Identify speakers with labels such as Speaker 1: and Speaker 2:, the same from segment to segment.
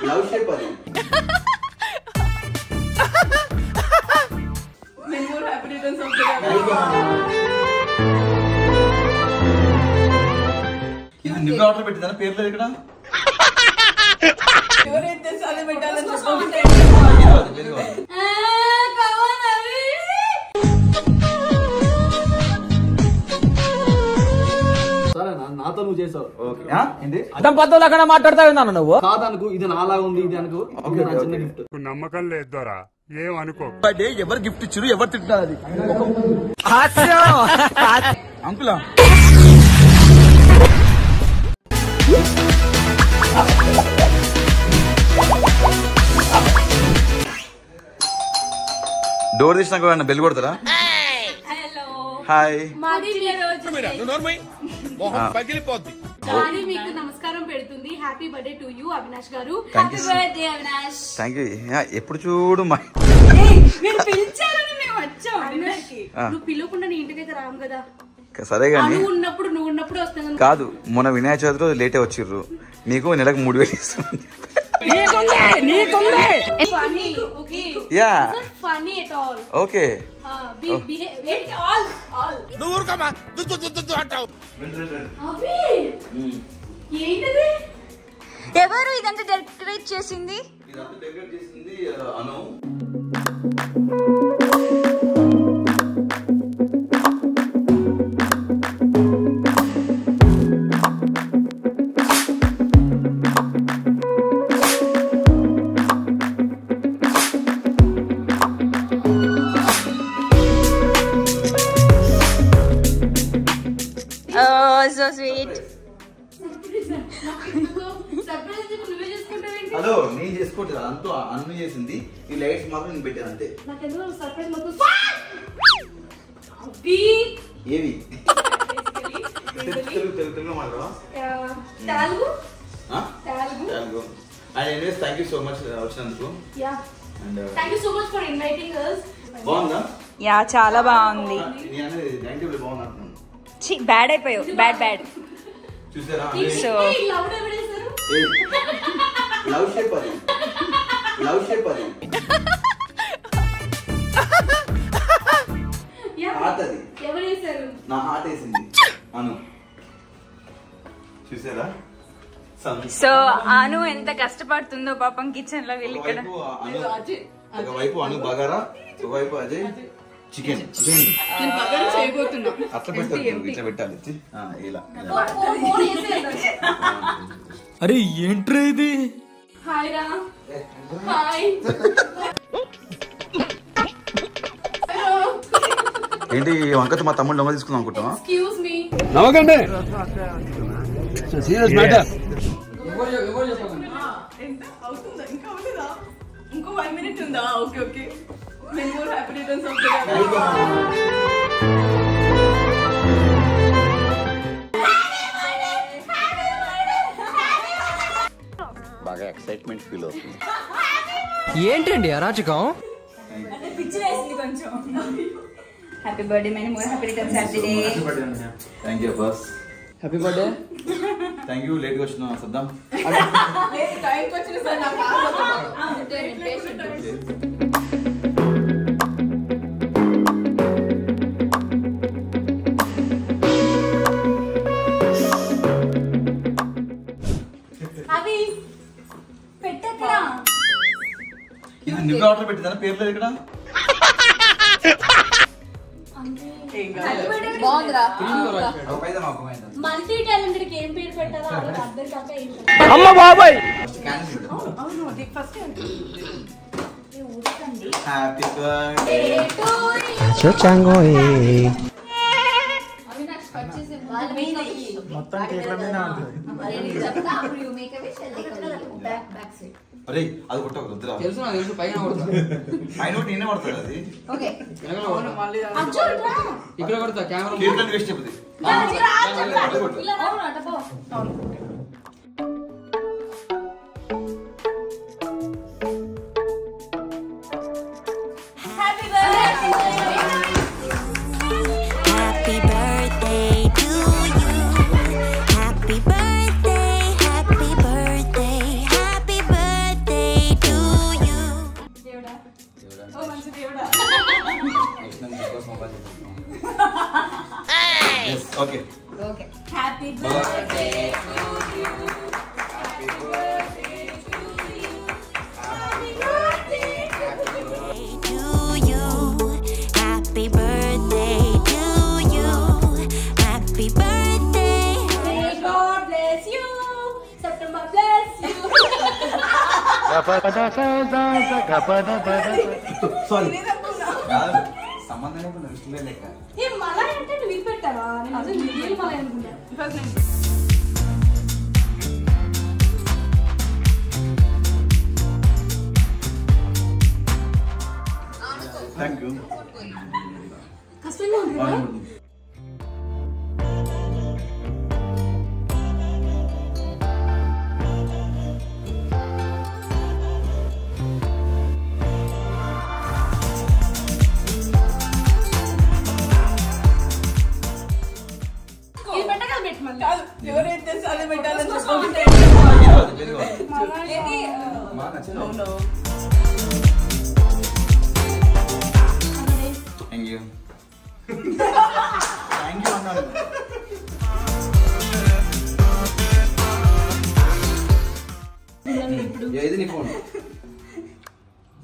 Speaker 1: Love shape అది. ఇది నువ్వు ఆర్డర్ పెట్టిందా? పేరు లేదు ఇక్కడ.
Speaker 2: నాతో నువ్వు చేసావు.
Speaker 3: మాట్లాడతావు నువ్వు.
Speaker 2: కాదనుకు, ఇది నాలా ఉంది, ఇది అనుకో. చిన్న గిఫ్ట్.
Speaker 4: నమ్మకం లేదు దొరా, ఏమనుకో.
Speaker 1: ఎవరు గిఫ్ట్ ఇచ్చారు, ఎవరు తింటారు అది అంకులా. డోర్ తీసినాక బెల్ కొడతారా? హాయ్.
Speaker 5: మీకు నమస్కారం పెడుతుంది. Happy birthday to you Avinash garu.
Speaker 1: Happy birthday
Speaker 5: Avinash.
Speaker 1: Thank you. ఎప్పుడు చూడు
Speaker 5: మీరు పిలిచారని మేము వచ్చాం. నువ్వు పిలవకుండా నీ ఇంటికైతే రాము కదా.
Speaker 1: సరే గానీ
Speaker 5: నువ్వు ఉన్నప్పుడు వస్తాను
Speaker 1: కాదు. మొన్న వినాయక చవితి రోజు లేటే వచ్చిర్రు. నీకు నెలకు 3000 ఇస్తాను. ఓకే.
Speaker 6: ఎవరు ఇదంతా డెకరేట్ చేసింది? So sweet.
Speaker 1: హలో, నేను చేసుకోవట్లేదు. అంతా అన్ను చేసింది. ఈ లైట్స్ మాత్రం నేను పెట్టాను అంతే. ఏవి తెలుగులో మాట్లాడవా? థ్యాంక్ యూ సో మచ్ వచ్చినందుకు. బాగుందా?
Speaker 6: యా, చాలా బాగుంది.
Speaker 1: బాగుంది.
Speaker 6: బ్యాడ్ అయిపోయావు. బ్యాడ్.
Speaker 1: చూసారా?
Speaker 6: సో
Speaker 1: లవ్ షేప్ అది. లవ్ షేప్ అది. హార్ట్ అది. నా హార్ట్ వేసింది అను. చూసారా?
Speaker 6: సో అను ఎంత కష్టపడుతుందో పాపం కిచెన్ లో వెళ్ళి. ఇక్కడ
Speaker 1: ఒకవైపు అను బగారా, ఒకవైపు అజయ్ చికెన్. అట్లా పెట్టాలి, ఇట్లా పెట్టాలి. ఇలా.
Speaker 3: అరే ఏంట్రా ఇది?
Speaker 1: ఏంటి వంకతో మా తమ్ముడు దొంగ తీసుకుందాం అనుకుంటావా?
Speaker 4: నమ్మకండి. Serious matter.
Speaker 5: ఇంకో 1 minute ఉందా? ఓకే.
Speaker 1: బాగా ఎక్సైట్మెంట్ ఫీల్ అవుతుంది.
Speaker 3: ఏంటండి అరాచకం?
Speaker 6: పిచ్చి వేసింది కొంచెం. Happy birthday, many more happy returns of the day.
Speaker 1: Thank you boss.
Speaker 2: Happy birthday.
Speaker 1: Thank you. లేట్గా వచ్చిన సద్దాం. ఇది నువ్వు ఆర్డర్ పెట్టిందా? పేరు లేదు ఇక్కడ.
Speaker 5: మల్టీ టాలెంటెడ్ కి ఏం పేరు పెట్టారో అర్థం కాక
Speaker 3: అమ్మ బాబాయ్.
Speaker 1: హ్యాపీ బర్త్డే అరే అది కొట్టకు వద్దురా.
Speaker 2: తెలుసు నాకు తెలుసు. పైన కొడతా.
Speaker 1: పైన నేనే పడతాను అది.
Speaker 2: ఇక్కడ కొడతా. కెమెరా
Speaker 1: కీర్తన వేస్ట్ చెప్పింది.
Speaker 6: Happy birthday to
Speaker 1: okay
Speaker 6: okay happy birthday
Speaker 1: sorry సంబంధం లేకుండా ఇష్టమే లెక్క
Speaker 5: మళ్ళా అంటే నువ్వు పెట్టావా నేను అసలు వీడియోలు మళ్ళీ అనుకుంటా
Speaker 1: థ్యాంక్ యూ
Speaker 5: కష్టంగా ఉంది
Speaker 6: ఎవరైతే అదే పెట్టాలని
Speaker 1: థ్యాంక్ యూ థ్యాంక్ యూ అన్నాడు ఇది నీ ఫోన్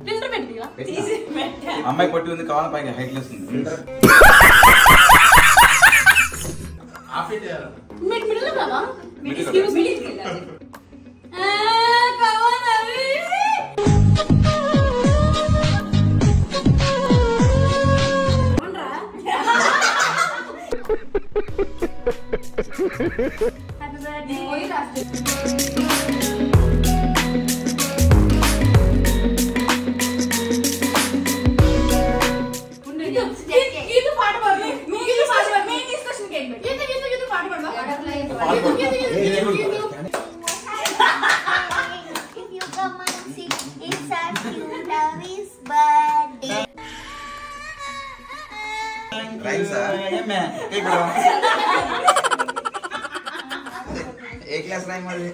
Speaker 5: ఫిల్టర్ పెట్టిగా
Speaker 1: అమ్మాయి పట్టి ఉంది కావాలి పైగా హైట్ లెస్ ఉంది
Speaker 5: మిడిల్ కావా
Speaker 1: మిడిల్
Speaker 5: పాట పాడు పాట పాడు
Speaker 7: If you come and see, it's a cute Love's birthday.
Speaker 1: A class రాయి మరి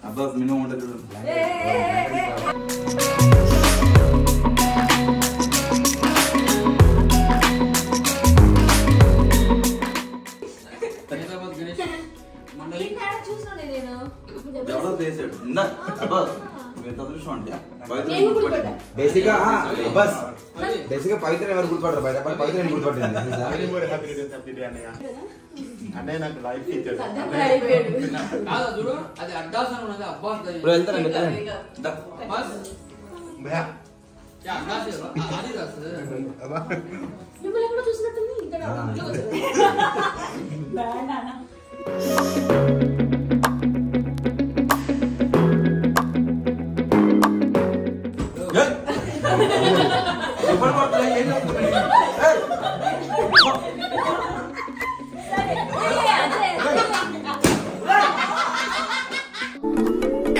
Speaker 1: అబ్బాస్ మినిమం ఉండదు ఎవరో చేసాడు ఇందా అబ్బాస్ ఎంత అదృష్టం అంటే బేసిక్గా అబ్బాస్ బేసిక్గా పవిత్ర ఎవరు గుర్తుపడతారు బయట పవిత్ర నేను గుర్తుపట్టింది
Speaker 4: అంటే నాకు లైఫ్ టీచర్
Speaker 2: చూడు అది అడ్డాస్ అని ఉన్నది అబ్బాస్
Speaker 1: వెళ్తారా
Speaker 2: అబ్బాస్ అడ్డాస్ అది రాసు
Speaker 5: మిమ్మల్ని ఎక్కడో చూసినట్టుంది ఇక్కడ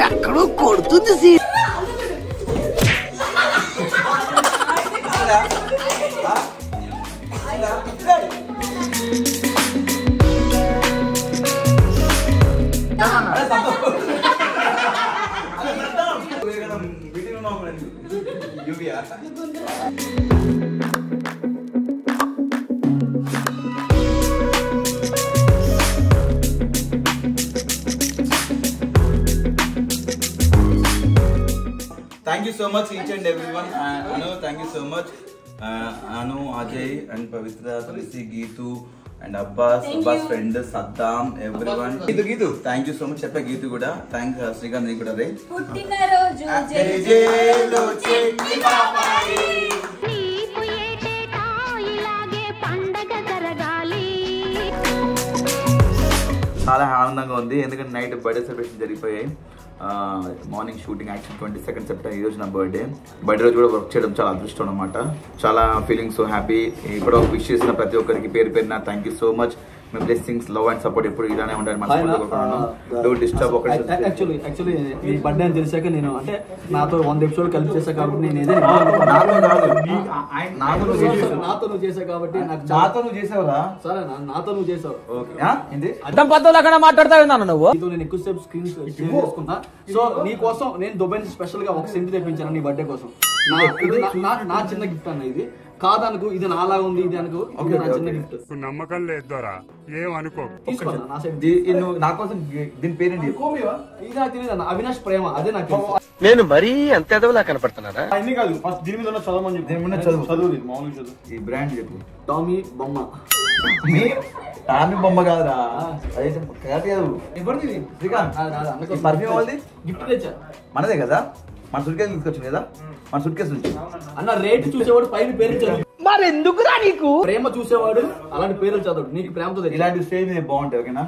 Speaker 3: ఎక్కడో కొడుతుంది
Speaker 1: Thank you so much each and everyone. Anu, thank you so much. Anu, Ajay and Pavitra, Tulsi, Geetu and Abbas friend, Saddam, everyone. Geetu. Thank you so much. Cheppa Geetu kuda. Thanks Srikanth ni kuda re.
Speaker 6: పుట్టిన రోజు
Speaker 1: Jelo chetti papai. చాలా ఆనందంగా ఉంది ఎందుకంటే night birthday celebration జరిగిపోయాయి morning shooting action 22 September ఈరోజు నా birthday రోజు కూడా వర్క్ చేయడం చాలా అదృష్టం అనమాట చాలా ఫీలింగ్ సో హ్యాపీ ఇప్పుడు విష్ చేసిన ప్రతి ఒక్కరికి పేరు పేరున thank you so much me blessings love and support ఎప్పుడు ఇలానే ఉంటాయి. డిస్టర్బ్
Speaker 8: యాక్చువల్లీ ఈ బర్త్డే అని తెలిసాక నేను అంటే నాతో 100 ఎపిసోడ్ కలిపి చేశా కాబట్టి నేను ఏదైనా నాతో నువ్వు చేసావు కాబట్టి
Speaker 1: నాతో నువ్వు చేసావురా?
Speaker 8: సరే నాతో నువ్వు చేసావు.
Speaker 3: మాట్లాడతావు నువ్వు.
Speaker 8: నేను ఎక్కువసేపు స్క్రీన్ షేర్ చేసుకున్నా. సో నీ కోసం నేను దుబాయ్ స్పెషల్ గా ఒక సెంట్ తెప్పించాను నీ బర్త్డే కోసం. నా చిన్న గిఫ్ట్ అన్న ఇది కాదనుకో, ఇది నాలా ఉంది ఇది అనుకో, నా చిన్న గిఫ్ట్.
Speaker 4: నమ్మకం లేదు ఏమనుకో.
Speaker 1: నా కోసం దీని పేరేంటి?
Speaker 8: ఇది నాకు తెలియదు అన్న, అవినాష్ ప్రేమ. అదే నాకు తెలుసు.
Speaker 3: నేను మరీ అంత ఎదవలా కనపడుతున్నారా?
Speaker 4: అన్ని కాదు, ఫస్ట్ దీని మీద ఉన్న చదవమని చెప్పి దీని మీద చదువు మామూలుగా చదువు.
Speaker 1: ఈ బ్రాండ్ చెప్పు.
Speaker 8: టామీ బొమ్మ.
Speaker 1: టామీ బొమ్మ కాదురా, అదే ఎవరిది? శ్రీకాంత్. పర్ఫ్యూమ్ వాళ్ళది
Speaker 8: గిఫ్ట్ తెచ్చా.
Speaker 1: మనదే కదా, మన సుట్ కేసు తీసుకొచ్చింది కదా, మన సుట్ కేసు నుంచి.
Speaker 8: అన్న రేట్ చూసేవాడు పైన పేరు చదువు.
Speaker 3: మరి ఎందుకురా నీకు?
Speaker 8: ప్రేమ చూసేవాడు అలాంటి పేర్లు చదవడు. నీకు ప్రేమతో
Speaker 1: ఇలాంటి స్టేజ్ బాగుంటాయి. ఓకేనా?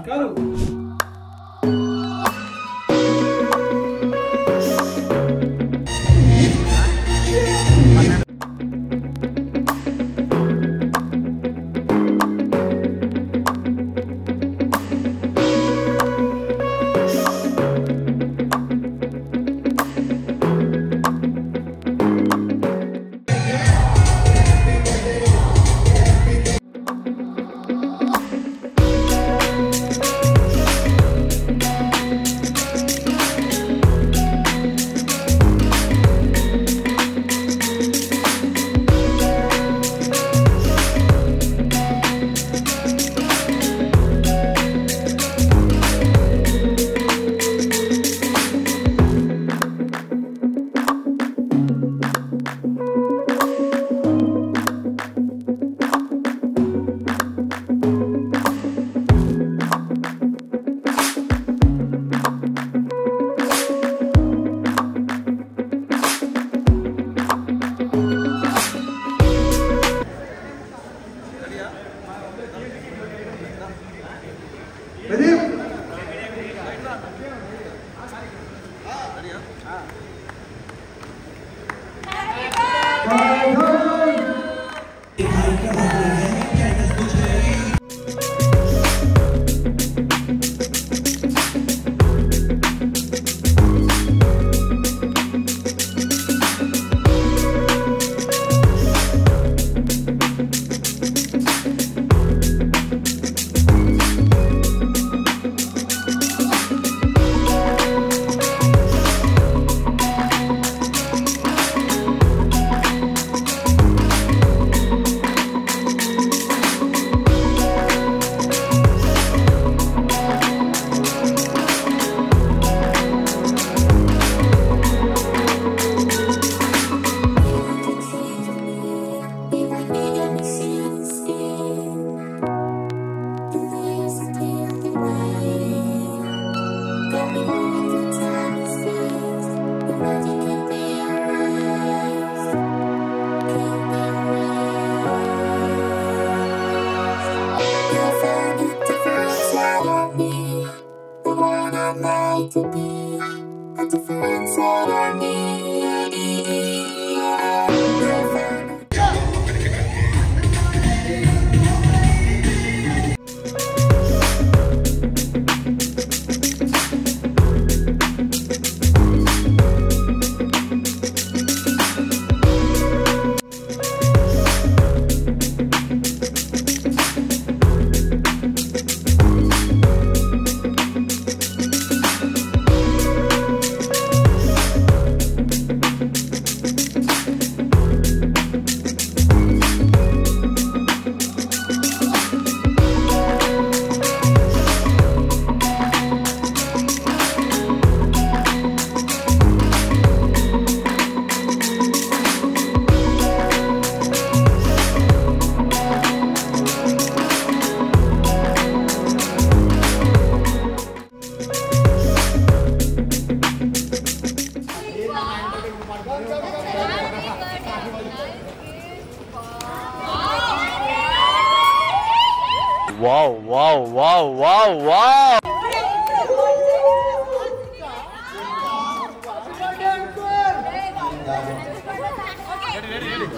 Speaker 3: Wow, wow, wow, wow, wow!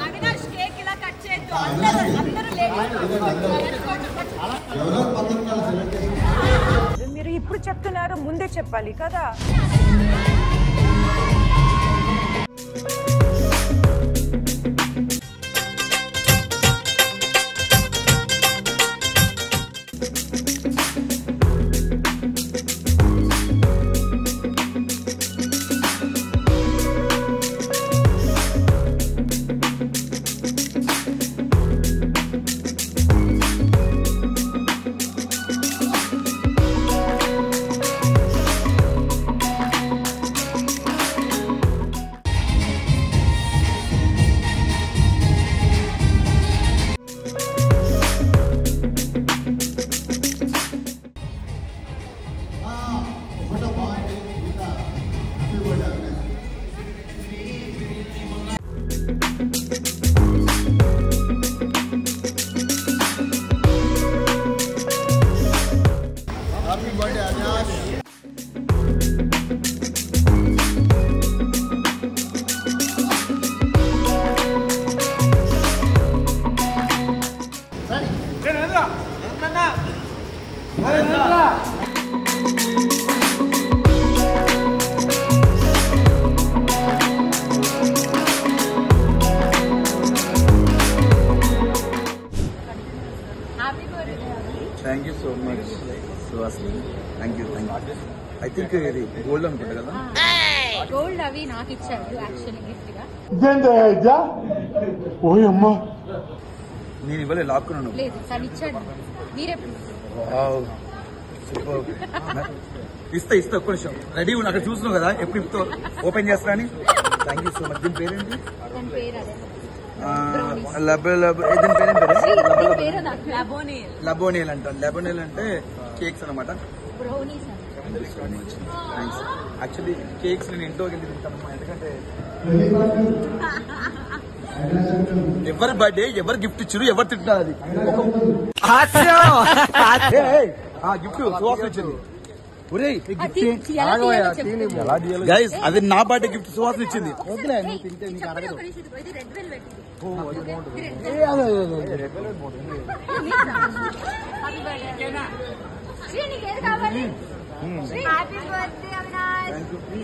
Speaker 5: Avinash cake ఇలా కట్ చేయొద్దు. అందరూ
Speaker 9: మీరు ఇప్పుడు చెప్తున్నారు, ముందే చెప్పాలి కదా.
Speaker 1: Thank you so much Suhasini. Thank you. I think ఇది గోల్డ్ అనుకుంటా కదా.
Speaker 6: గోల్డ్ అవి నాకు ఇచ్చారు యాక్చువల్లీ గిఫ్ట్ గా.
Speaker 1: నేను ఇవ్వలే, లాక్కున్నాను.
Speaker 6: లేదు తను ఇచ్చాడు. మీరే
Speaker 1: ఇస్తా ఒక్క నిమిషం. రెడీ ఉన్నా, అక్కడ చూస్తున్నావు కదా ఎప్పుడు ఇప్పుతో ఓపెన్ చేస్తా అని. Thank you so much. దీని పేరేంటి? దీని పేరు లబోనియల్ అంటారు. లబోనియల్ అంటే కేక్స్ అనమాట. థ్యాంక్స్. యాక్చువల్లీ కేక్స్ నేను ఇంట్లోకి వెళ్ళి తింటాను, ఎందుకంటే ఎవరి బర్త్డే ఎవరు గిఫ్ట్ ఇచ్చారు, ఎవరు తింటారు అది గిఫ్ట్ సువాసన ఇచ్చింది. గైస్ అది నా బర్త్డే గిఫ్ట్ సువాసన ఇచ్చింది.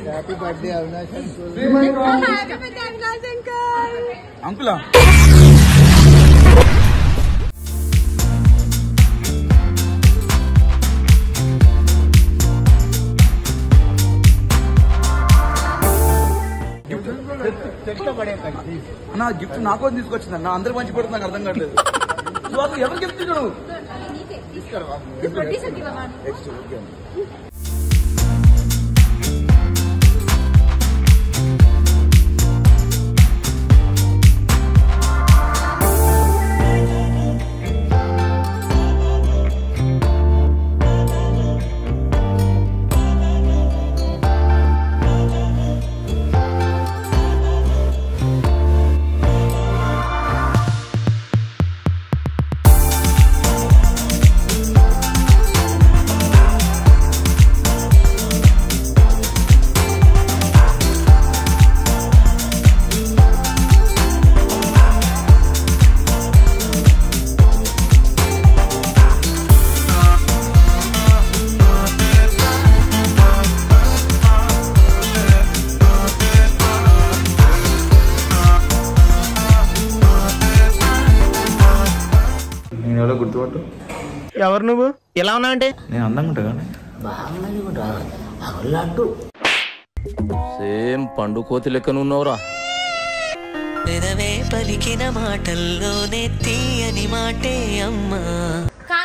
Speaker 7: Happy birthday Avinash.
Speaker 1: అంకులా నా గిఫ్ట్ నాకు తీసుకొచ్చింది అన్న. అందరు మంచి పడుతుంది, నాకు అర్థం కావట్లేదు. ఎవరు గిఫ్ట్ ఇచ్చాడు? గుర్తుపట్టు.
Speaker 3: ఎవరు నువ్వు? ఎలా ఉన్నా అంటే
Speaker 1: నేను అందంగా ఉంటా కానీ
Speaker 3: సేమ్ పండు కోతి లెక్కనున్నావురా.
Speaker 10: పలికిన మాటల్లోనే తీయని మాటే అమ్మా.